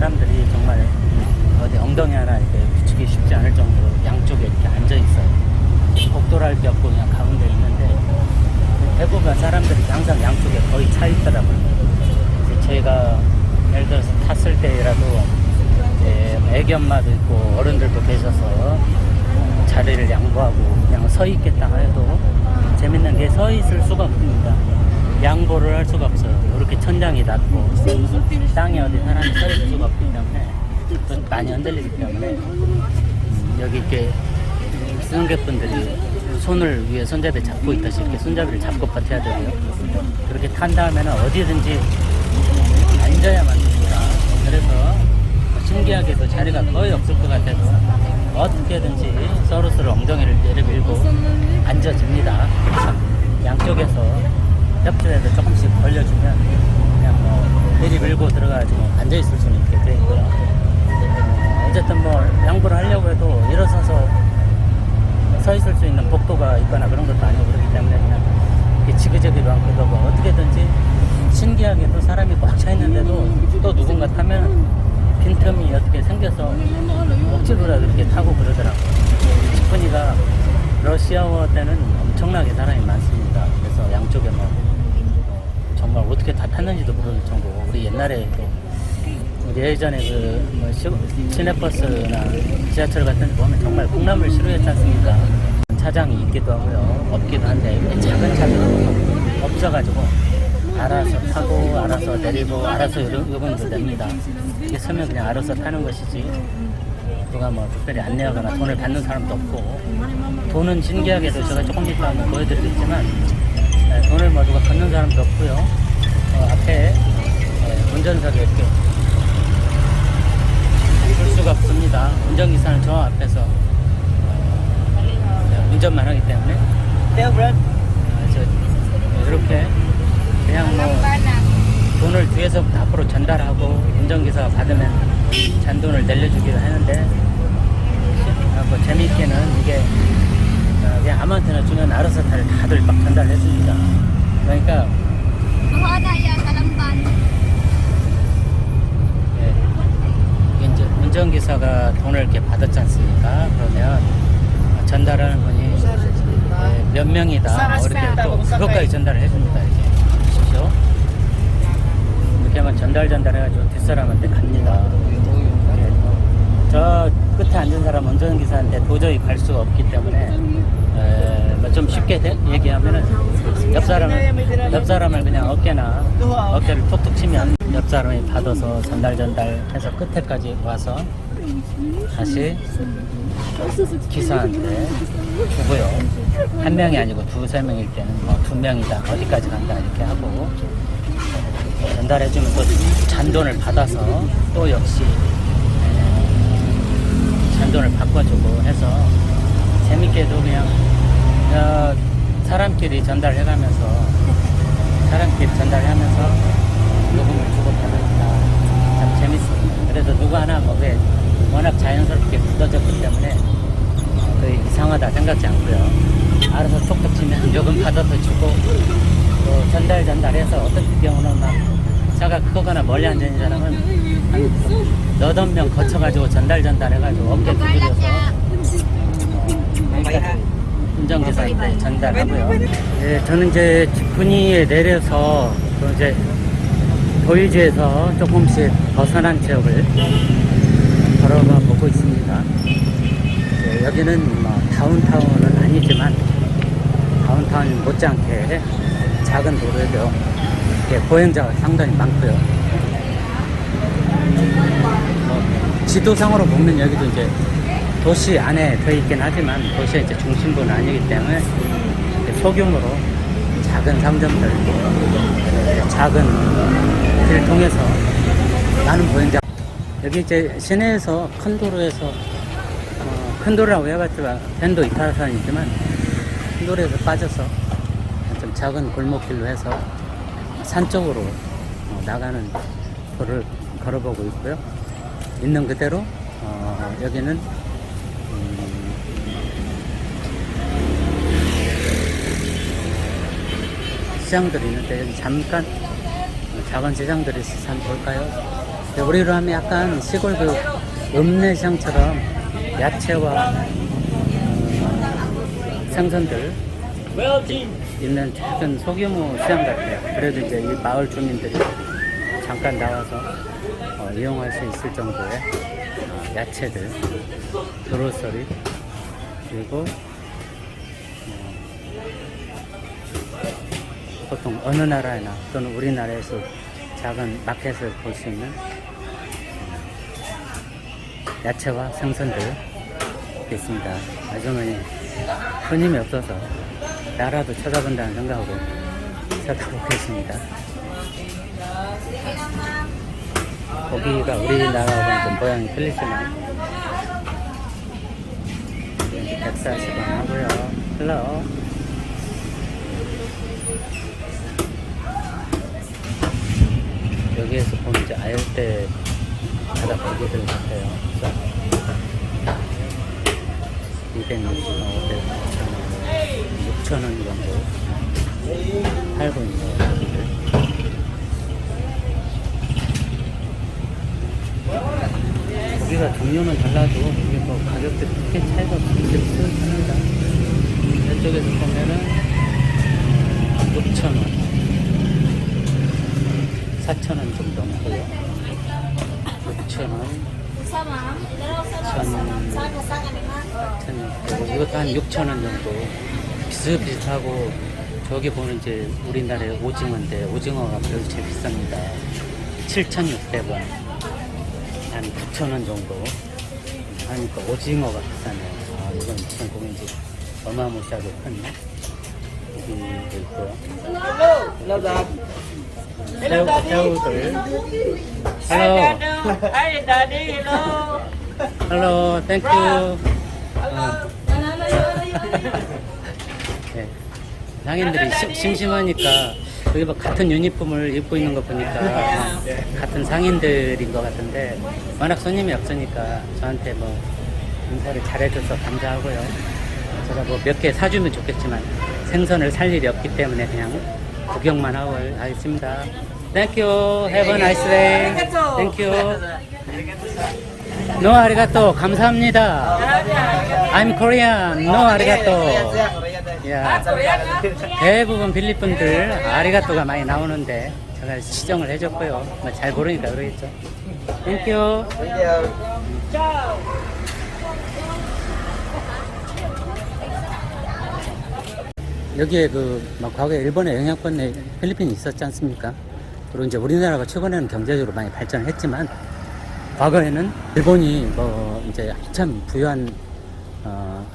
사람들이 정말 어디 엉덩이 하나 이렇게 붙이기 쉽지 않을 정도로 양쪽에 이렇게 앉아 있어요. 복도랄 게 없고 그냥 가운데 있는데 대부분 사람들이 항상 양쪽에 거의 차 있더라고요. 저희가 예를 들어서 탔을 때라도 애기 엄마도 있고 어른들도 계셔서 자리를 양보하고 그냥 서 있겠다 해도 재밌는 게 서 있을 수가 없습니다. 양보를 할 수가 없어요. 이렇게 천장이 닿고 땅에 어디 사람이 서 있을 수가 없기 때문에 좀 많이 흔들리기 때문에 여기 이렇게 승객분들이 손을 위에 손잡이 잡고 있다시 이렇게 손잡이를 잡고 버텨야 되고요. 그렇게 탄 다음에는 어디든지 앉아야만 됩니다. 그래서 신기하게도 자리가 거의 없을 것 같아도 어떻게든지 서로서로 엉덩이를 내려밀고 앉아집니다. 양쪽에서 협조해서 조금씩 벌려주면 그냥 뭐 내리밀고 들어가가지고 앉아있을 수는 있게 돼 있고요. 어쨌든 뭐 양보를 하려고 해도 일어서서 서 있을 수 있는 복도가 있거나 그런 것도 아니고 그렇기 때문에 그냥 지그재그도 않고 뭐 어떻게든지 신기하게도 사람이 꽉 차 있는데도 또 누군가 타면 빈틈이 어떻게 생겨서 억지로라도 이렇게 타고 그러더라고요. 치프니가 러시아워 때는 엄청나게 사람이 많습니다. 그래서 양쪽에 뭐 정말 어떻게 다 탔는지도 모를 정도고 우리 옛날에 또 우리 예전에 그 시내버스나 지하철 같은 데 보면 정말 콩나물 시루했지 않습니까? 차장이 있기도 하고요. 없기도 한데 작은 차도 없어가지고 알아서 타고 알아서 내리고 알아서 요금도 냅니다. 이게 서면 그냥 알아서 타는 것이지 누가 뭐 특별히 안내하거나 돈을 받는 사람도 없고 돈은 신기하게도 제가 조금 이따 한번 보여드리겠지만 돈을 뭐 누가 걷는 사람도 없고요. 앞에 운전석에 이렇게 볼 수가 없습니다. 운전기사는 저 앞에서 운전만 하기 때문에 이렇게 그냥 뭐 돈을 뒤에서부터 앞으로 전달하고 운전기사가 받으면 잔돈을 내려주기도 하는데 뭐 재미있게는 이게 그냥 아무한테나 주면 알아서 다들 막 전달해줍니다. 그러니까 이제 운전기사가 돈을 이렇게 받았지 않습니까? 그러면 전달하는 분이 몇 명이다 이렇게 또 그것까지 전달을 해줍니다. 이렇게 보십시오. 이렇게 하면 전달해가지고 뒷사람한테 갑니다. 저 끝에 앉은 사람 운전기사한테 도저히 갈 수가 없기 때문에 좀 쉽게 얘기하면은 옆 사람을 그냥 어깨를 툭툭 치면 옆 사람이 받아서 전달해서 끝에까지 와서 다시 기사한테 주고요. 한 명이 아니고 두세 명일 때는 뭐 두 명이다 어디까지 간다 이렇게 하고 전달해주면 또 잔돈을 받아서 또 역시 잔돈을 바꿔주고 해서 재밌게도 그냥 사람끼리 전달하면서 요금을 주고받으니까 참 재밌습니다. 그래서 누구 하나 뭐게 워낙 자연스럽게 굳어졌기 때문에 이상하다 생각지 않고요. 알아서 톡톡 치면 요금 받아서 주고 또 전달해서 어떤 경우는 막 차가 크거나 멀리 앉아있는 사람은 한 너댓 명 거쳐가지고 전달해가지고 어깨 두드려서 운전기사한테 전달하고요. 네, 저는 이제 지프니에 내려서 또 이제 도이지에서 조금씩 벗어난 지역을 걸어가 보고 있습니다. 네, 여기는 뭐 다운타운은 아니지만 다운타운 못지않게 작은 도로에도 보행자가 상당히 많고요. 지도상으로 보면 여기도 이제 도시 안에 들어있긴 하지만 도시의 이제 중심부는 아니기 때문에 소규모로 작은 상점들, 작은 길을 통해서 많은 보행자. 여기 이제 시내에서 큰 도로에서 큰 도로라고 해봤지만 밴도 이탈산이 있지만 큰 도로에서 빠져서 좀 작은 골목길로 해서 산 쪽으로 나가는 도를 걸어보고 있고요. 있는 그대로 여기는 시장들이 있는데 여기 잠깐 작은 시장들이 있어서 한번 볼까요? 우리로 하면 약간 시골 그 읍내시장처럼 야채와 생선들 있는 작은 소규모 시장 같아요. 그래도 이제 이 마을 주민들이 잠깐 나와서 이용할 수 있을 정도의 야채들, 그로서리, 그리고 보통 어느 나라나 또는 우리나라에서 작은 마켓을 볼 수 있는 야채와 생선들 있습니다. 아주머니 손님이 없어서 나라도 쳐다본다는 생각으로 쳐다보고 계십니다. 고기가 우리나라하고는 좀 모양이 틀리지만 140원 하고요. hello. 여기에서 보면 이제 아열대 바다 고기들 같아요. 260원, 6,000원 정도 팔고 있는 고기들. 고기가 종류는 달라도 이게 뭐 가격들이 크게 차이가 없습니다. 이쪽에서 보면은 6,000원, 4,000원 좀 넘고요. 6,000원, 1,000원, 이것도 한 6,000원 정도 비슷비슷하고, 저기 보면 이제 우리나라의 오징어인데 오징어가 그래도 제일 비쌉니다. 7,600원, 한 9,000원 정도 하니까 오징어가 비싸네요. 이건 무슨 고기인지 어마무시하게 큰 고기도 있고요. 새우들. Hello. Hi, Daddy. Hello. Hello. Thank you. 네. 상인들이 심심하니까 여기 뭐 같은 유니폼을 입고 있는 거 보니까 같은 상인들인 것 같은데, 워낙 손님이 없으니까 저한테 뭐 인사를 잘해줘서 감사하고요. 제가 뭐 몇 개 사주면 좋겠지만 생선을 살 일이 없기 때문에 그냥 구경만 하고 하겠습니다. Thank you. Have a nice day. Thank you. No arigato. 감사합니다. I'm Korean. No arigato. 야, 대부분 필리핀들 아리가또가 많이 나오는데 제가 시정을 해줬고요. 뭐 잘 모르니까 그러겠죠. Thank you. 여기에 막 과거에 일본의 영향권에 필리핀이 있었지 않습니까? 그리고 이제 우리나라가 최근에는 경제적으로 많이 발전했지만, 과거에는 일본이 이제 한참 부유한,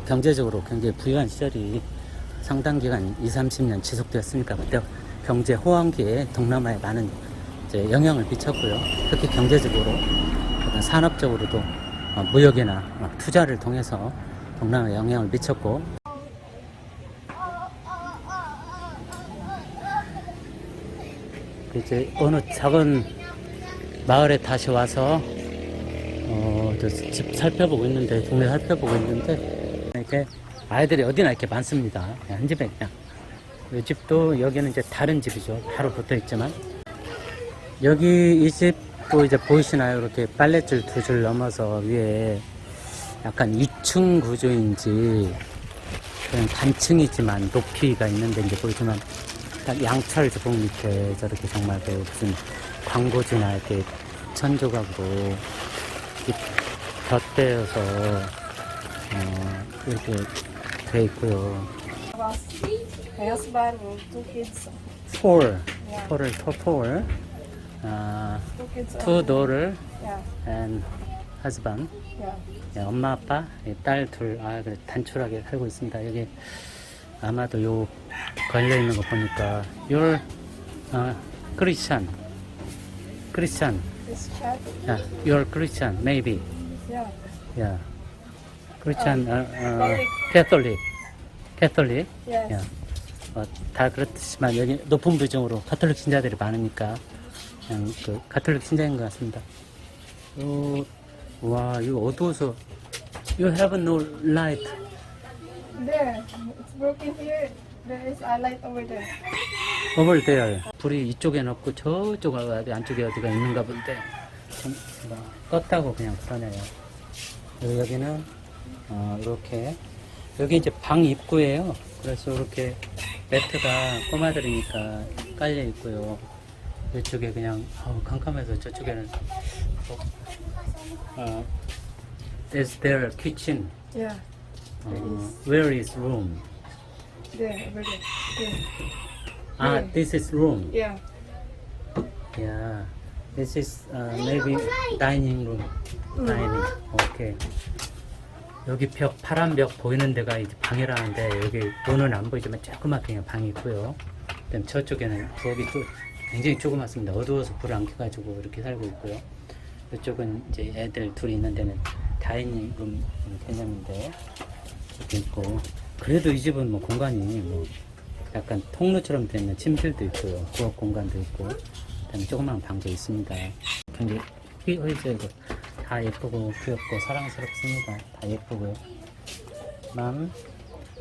경제적으로 굉장히 부유한 시절이 상당 기간 20-30년 지속되었으니까 그때 경제 호황기에 동남아에 많은 이제 영향을 미쳤고요. 특히 경제적으로, 산업적으로도 무역이나 투자를 통해서 동남아에 영향을 미쳤고, 이제 어느 작은 마을에 다시 와서 집 살펴보고 있는데, 동네 살펴보고 있는데, 이렇게 아이들이 어디나 이렇게 많습니다. 한 집에 그냥. 이 집도, 여기는 이제 다른 집이죠. 바로 붙어 있지만, 여기 이 집도 이제 보이시나요? 이렇게 빨랫줄 2줄 넘어서 위에 약간 2층 구조인지 그냥 단층이지만 높이가 있는데, 이제 보이지만 딱 양철 주봉 밑에 저렇게 정말 무슨 광고지나 이렇게 천조각으로 덧대어서 이렇게 돼 있고요. Husband and 2 kids. Four. Yeah. Four. 2 kids. 2 daughter Yeah. and husband. Yeah. 네, 엄마, 아빠, 딸 둘, 그래, 단출하게 살고 있습니다. 여기 아마도 요 걸려 있는 거 보니까 you're Christian. Christian. Yeah, you're Christian, maybe. Yeah. Yeah. Christian, Catholic. Catholic. Yes. Yeah. 다 그렇지만 여기 높은 비중으로 가톨릭 신자들이 많으니까 그냥 가톨릭 신자인 것 같습니다. 와, 이거 어두워서. You have no light. There. It's broken here. There is a light over there. over there. 불이 이쪽에는 없고 저쪽 안쪽에 어디가 있는가 본데. 뭐 껐다고 그냥 그러네요. 그리고 여기는 이렇게 여기 이제 방 입구예요. 그래서 이렇게 매트가 꼬마들이니까 깔려 있고요. 이쪽에 그냥 깜깜해서 저쪽에는 is there a kitchen? Yeah. Where is room? There, over there. There. Ah, this is room. Yeah. Yeah, this is maybe dining room. Dining. Okay. 여기 벽 파란 벽 보이는 데가 이제 방이라는데 여기 눈은 안 보이지만 조그맣게 그냥 방이 있고요. 그다음 저쪽에는 부엌이 또 굉장히 조그맣습니다. 어두워서 불을 안 켜가지고 이렇게 살고 있고요. 이쪽은 이제 애들 둘이 있는 데는 다이닝 룸 개념인데 이렇게 있고 그래도 이 집은 뭐 공간이 뭐 약간 통로처럼 되는 침실도 있고요. 부엌 공간도 있고 그다음에 조그마한 방도 있습니다. 굉장히 이거 다 예쁘고 귀엽고 사랑스럽습니다. 다 예쁘고요. 맘,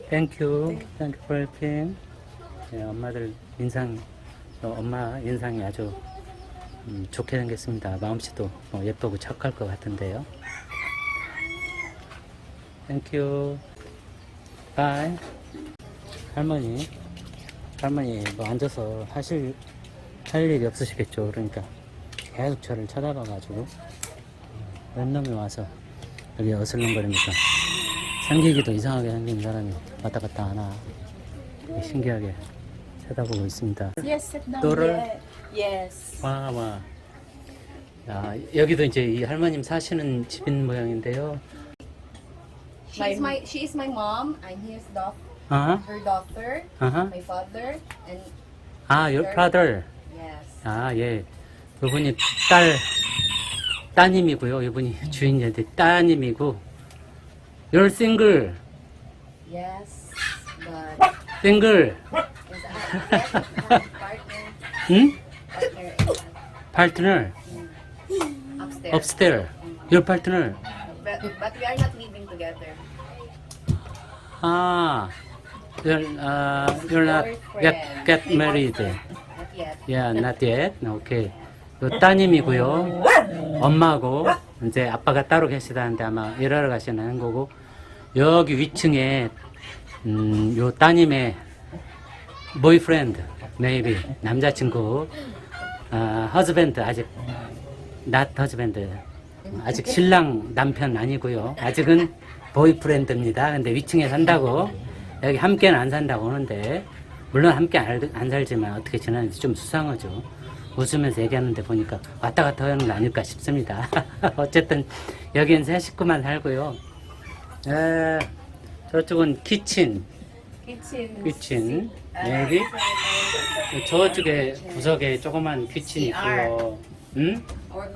땡큐 for helping. 네, 엄마들 인상, 엄마 인상이 아주 좋게 생겼습니다. 마음씨도 예쁘고 착할 것 같은데요. 땡큐. 바이. 할머니 뭐 앉아서 할 일이 없으시겠죠. 그러니까 계속 저를 쳐다봐가지고 웬 놈이 와서 여기 어슬렁거리니까 생기기도 이상하게 생긴 사람이 왔다 갔다 하나 신기하게 쳐다보고 있습니다. Yes, sit down. 또를 Yes. 와. 여기도 이제 이 할머님 사시는 집인 모양인데요. She is my mom. I'm his daughter, 아, her daughter, 아하. my father, and your father. yes. 예. 이분이 따님이고요. 이분이 주인인데 따님이고. You're single. Yes. But Single. is a partner. 응? Partner Partner. upstairs. Upstairs. Your partner. But we are not living together. You're not get married. Not yet. Yeah, not yet. Okay. 요 따님이고요. 엄마고 이제 아빠가 따로 계시다는데 아마 일하러 가시는 거고 여기 위층에 요 따님의 boyfriend, maybe 남자친구, husband 아직 not husband 아직 신랑 남편 아니고요. 아직은 보이프렌드입니다. 근데 위층에 산다고 여기 함께는 안 산다고 하는데 물론 함께 안 살지만 어떻게 지내는지 좀 수상하죠. 웃으면서 얘기하는데 보니까 왔다 갔다 하는 거 아닐까 싶습니다. 어쨌든 여기는 세 식구만 살고요. 저쪽은 키친, 여기 저쪽에 구석에 조그만 키친이 있고요. Our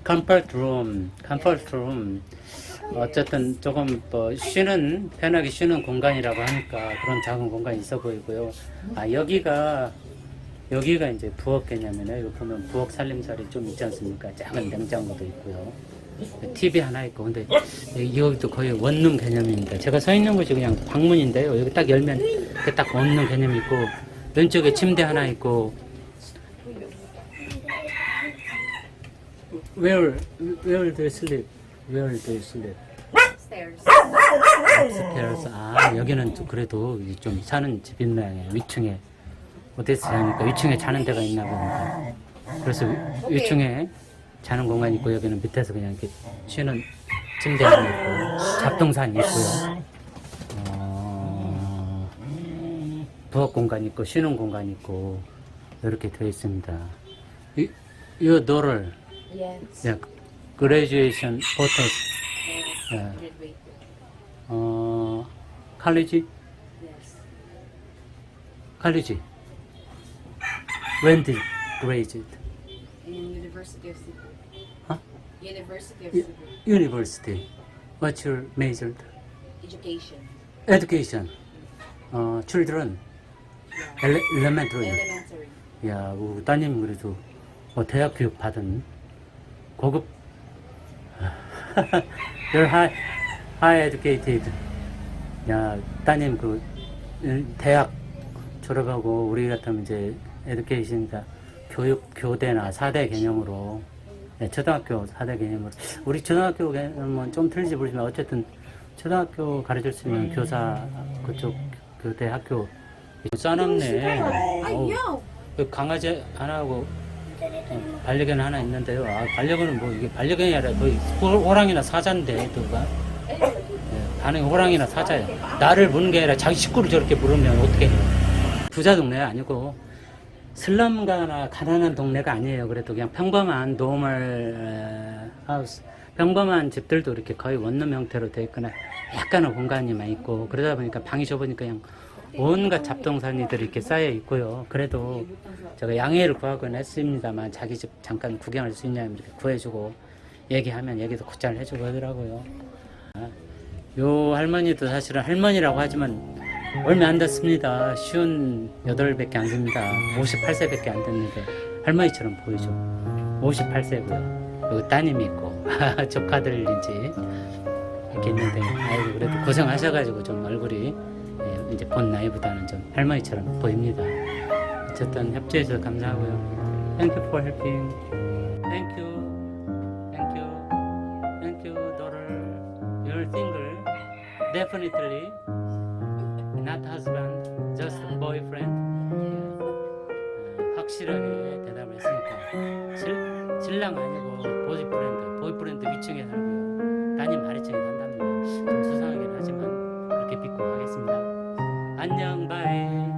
comfort room. 컴포트 룸. 어쨌든 조금 뭐 편하게 쉬는 공간이라고 하니까 그런 작은 공간이 있어 보이고요. 여기가 이제 부엌 개념이네요. 여기 보면 부엌 살림살이 좀 있지 않습니까? 작은 냉장고도 있고요. TV 하나 있고, 근데 여기도 거의 원룸 개념입니다. 제가 서 있는 곳이 그냥 방문인데요. 여기 딱 열면 딱 원룸 개념이 있고, 왼쪽에 침대 하나 있고, Where do you sleep? Where do you sleep? Stairs. upstairs. 여기는 또 그래도 좀 사는 집인 모양이에요. 위층에. 어디서 자니까 위층에 자는 데가 있나 봅니다. 그래서 위층에 자는 공간이 있고 여기는 밑에서 그냥 이렇게 쉬는 침대 하나 있고 잡동산이 있고요. 부엌 공간이 있고 쉬는 공간이 있고 이렇게 되어 있습니다. Your daughter, Yes. yeah, graduation photos, yeah. Graduated. college, Yes. college. When did graduate? In University of Cebu. Huh? University of Cebu. University. What's your major? Education. Education. Children. Elementary. Elementary. 야, 우리 따님 그래도 대학 교육 받은 고급. You're high educated. 야, 따님 대학 졸업하고 우리 같으면 이제 education이다 교대나 4대 개념으로, 네, 초등학교 4대 개념으로. 우리 초등학교 개념은 좀 틀린지 모르지만 어쨌든 초등학교 가르칠 수 있는 교사, 그쪽 교대 학교. 싸납네. 어우, 그 강아지 하나하고 반려견 하나 있는데요. 아, 반려견은 뭐 이게 반려견이 아니라 거의 호랑이나 사자인데, 누가? 반응이 호랑이나 사자예요. 나를 부르는 게 아니라 자기 식구를 저렇게 부르면 어떻게 해요? 부자 동네 아니고 슬럼가나 가난한 동네가 아니에요. 그래도 그냥 평범한 노멀 하우스, 평범한 집들도 이렇게 거의 원룸 형태로 되어 있거나 약간의 공간이만 있고, 그러다 보니까 방이 좁으니까 그냥 온갖 잡동사니들이 이렇게 쌓여 있고요. 그래도 제가 양해를 구하곤 했습니다만 자기 집 잠깐 구경할 수 있냐 이렇게 구해주고 얘기하면 얘기도 곧잘 해주고 하더라고요. 요 할머니도 사실은 할머니라고 하지만 얼마 안 됐습니다. 58밖에 안 됩니다. 58세밖에 안 됐는데 할머니처럼 보이죠. 58세고요. 여기 따님이 있고 조카들인지 이렇게 있는데, 아이고 그래도 고생하셔가지고 좀 얼굴이 이제 본 나이보다는 좀 할머니처럼 보입니다. 어쨌든 협조해 주셔서 감사하고요. Thank you for helping. Thank you. Thank you. Thank you, daughter. You're single. Definitely. Not husband. Just boyfriend. 확실하게 대답을 했으니까. 신랑 아니고 보이프렌드. 보이프렌드 위층에 살고요. 따님 아래층에 산답니다. 좀 수상하긴 하지만 그렇게 믿고 가겠습니다. 안녕, 바이.